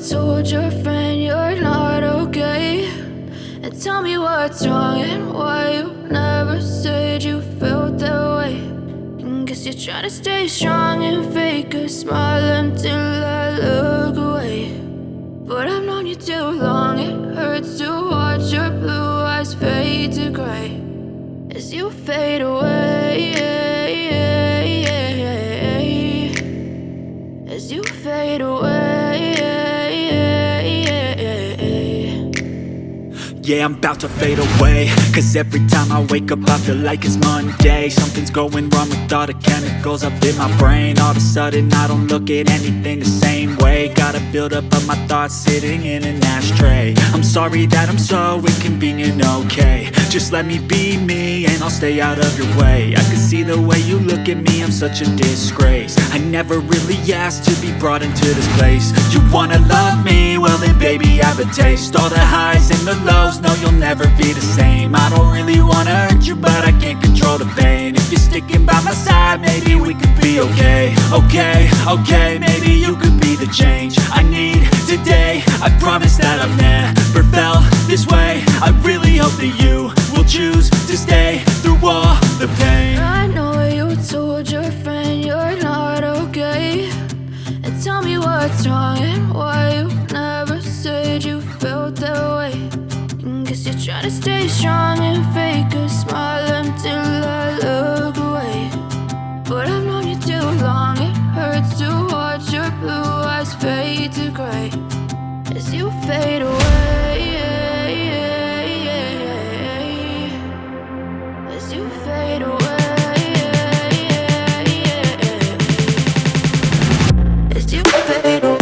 told your friend you're not okay, and tell me what's wrong and why you never said you felt that way. And guess you're trying to stay strong and fake a smile until I look away. But I've known you too long, it hurts to watch your blue eyes fade to gray as you fade away, as you fade away. Yeah, I'm about to fade away, cause every time I wake up I feel like it's Monday. Something's going wrong with all the chemicals up in my brain. All of a sudden I don't look at anything the same way. Gotta build up of my thoughts sitting in an ashtray. I'm sorry that I'm so inconvenient, okay. Just let me be me and I'll stay out of your way. I can see the way you look at me, I'm such a disgrace. I never really asked to be brought into this place. You wanna love me? Well then baby I have a taste. All the highs and the lows, no you'll never be the same. I don't really wanna hurt you but I can't control the pain. If you're sticking by my side maybe we could be okay. Okay, maybe you could be the change I need today. I promise that I've never felt this way. I really hope that you will choose to stay through all the pain. I know you told your friend you're not okay, and tell me what's wrong and why you never said you felt that way. And guess you're trying to stay strong and fake a smile until I look away. But I've known you too long, it hurts to watch your blue eyes fade to gray as you fade away, as you fade away, as you fade away.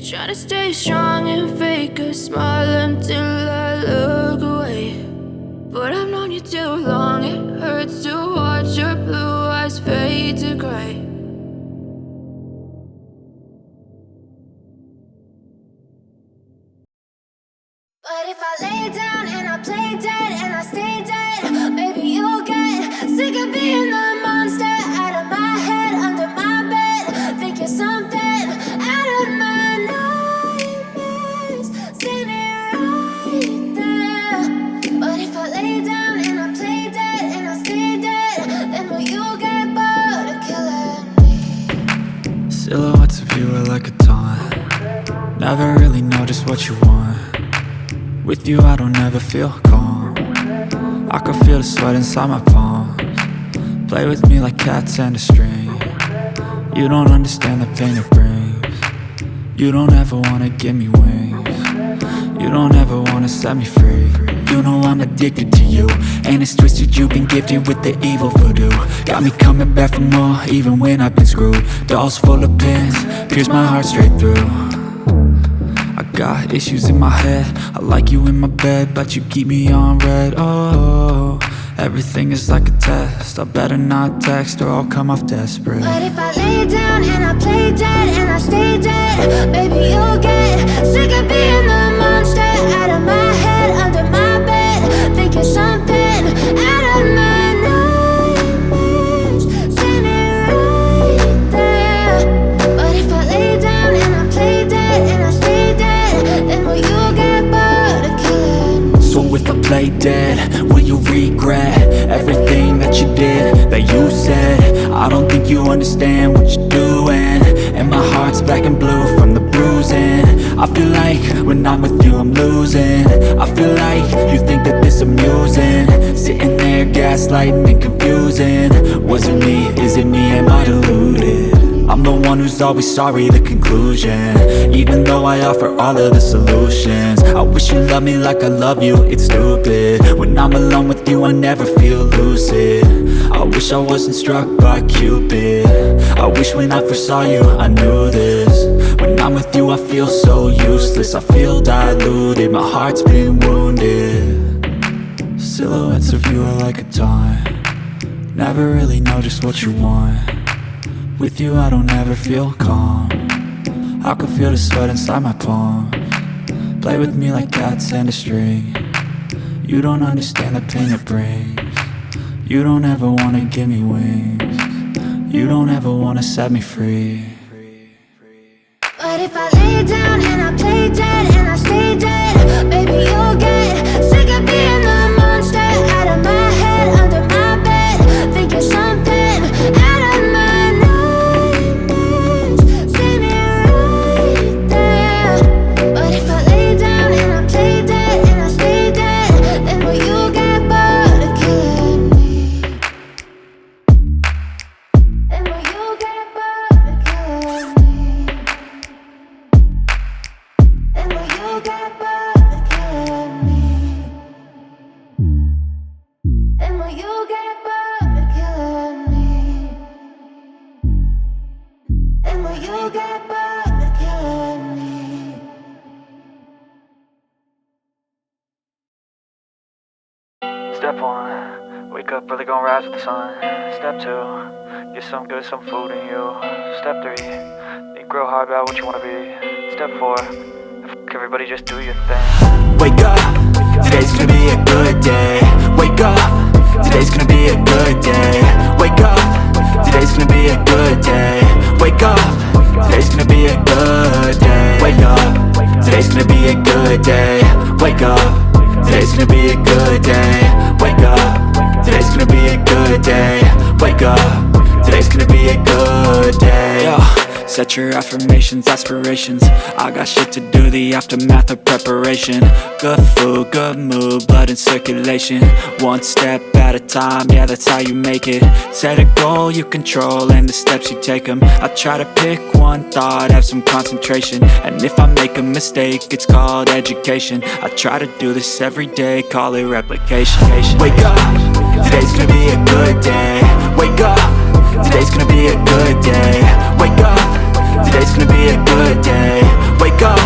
Try to stay strong and fake a smile until I look away. But I've known you too long, it hurts to watch your blue eyes fade to gray. But if I lay down and I play dead and I stay dead, maybe you'll get sick of being the monster out of my head, under my bed. Think you're something out of my nightmares, standing right there. But if I lay down and I play dead and I stay dead, then will you get bored of killing me? Silhouettes of you are like a taunt. Never really know just what you want. With you I don't ever feel calm. I can feel the sweat inside my palms. Play with me like cats and a string. You don't understand the pain it brings. You don't ever wanna give me wings. You don't ever wanna set me free. You know I'm addicted to you, and it's twisted, you've been gifted with the evil voodoo. Got me coming back for more, even when I've been screwed. Dolls full of pins, pierce my heart straight through. I got issues in my head, I like you in my bed, but you keep me on red. Oh, everything is like a test, I better not text or I'll come off desperate. But if I lay down and I play dead and I stay dead, baby, you'll get sick of being the monster out of my head, under my bed, thinking something out of my nightmares, standing right there. But if I lay down and I play dead and I stay dead, then will you get bored of killing me? So if I play dead, will you regret everything that you did, that you said? I don't think you understand what you're doing, and my heart's black and blue from the bruising. I feel like when I'm with you I'm losing. I feel like you think that this amusing, sitting there gaslighting and confusing. Was it me? Is it me? Am I deluded? I'm the one who's always sorry, the conclusion, even though I offer all of the solutions. I wish you loved me like I love you, it's stupid. When I'm alone with you I never feel lucid. I wish I wasn't struck by Cupid. I wish when I first saw you I knew this. When I'm with you I feel so useless, I feel diluted, my heart's been wounded. Silhouettes of you are like a taunt, never really know just what you want. With you I don't ever feel calm, I can feel the sweat inside my palms. Play with me like cats and a string, you don't understand the pain it brings. You don't ever wanna give me wings, you don't ever wanna set me free. But if I lay down and I play dead and I stay dead, baby, you'll get sick of being the monster out of my head, under my bed, thinking something out of my nightmares, standing right there. But if I lay down and I play dead and I stay dead, then will you get bored of killing me? Then will you get bored of killing me? And will you get bored of killing me? And will you get bored of killing me? And will you get bored of killing me? Step 1, wake up early, gon' rise with the sun. Step 2, get some good, some food in you. Step 3, think real hard about what you wanna be. Step 4, everybody just do your thing. Wake up, today's gonna be a good day. Wake up, today's gonna be a good day. Wake up, today's gonna be a good day. Wake up, today's gonna be a good day. Wake up, today's gonna be a good day. Wake up, today's gonna be a good day. Wake up, today's gonna be a good day. Wake up, today's gonna be a good day. Yo, set your affirmations, aspirations. I got shit to do, the aftermath of preparation. Good food, good mood, blood in circulation. One step at a time, yeah, that's how you make it. Set a goal you control and the steps you take them. I try to pick one thought, have some concentration, and if I make a mistake, it's called education. I try to do this every day, call it replication. Wake up, today's gonna be a good day. Wake up, today's gonna be a good day. Wake up, today's gonna be a good day. Wake up,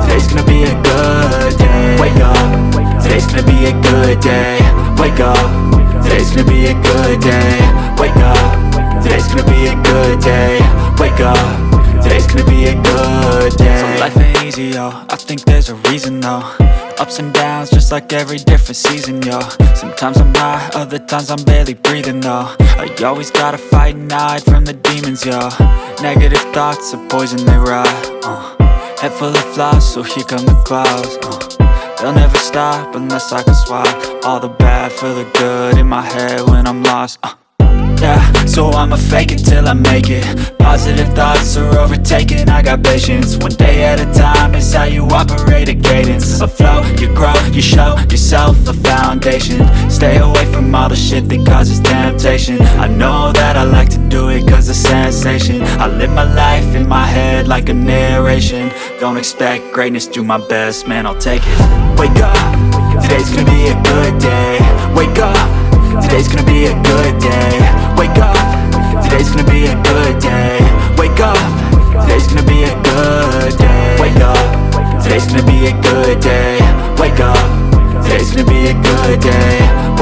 today's gonna be a good day. Wake up, today's gonna be a good day. Wake up, today's gonna be a good day. Wake up, today's gonna be a good day. Wake up, today's gonna be a good day. So life ain't easy, yo, I think there's a reason though. Ups and downs, just like every different season, yo. Sometimes I'm high, other times I'm barely breathing, though. I always gotta fight and hide from the demons, yo. Negative thoughts are poison, they rot, Head full of flies, so here come the clouds, They'll never stop unless I can swap all the bad for the good in my head when I'm lost, Yeah, so I'ma fake it till I make it. Positive thoughts are overtaken, I got patience. One day at a time is how you walk operate a cadence, a flow. You grow, you show yourself a foundation. Stay away from all the shit that causes temptation. I know that I like to do it cause it's sensation. I live my life in my head like a narration. Don't expect greatness, do my best, man, I'll take it. Wake up, today's gonna be a good day. Wake up, today's gonna be a good day. Wake up, today's gonna be a good day. Wake up, today's gonna be a good day. Wake up, today's gonna be a good day. Wake up, today's gonna be a good day.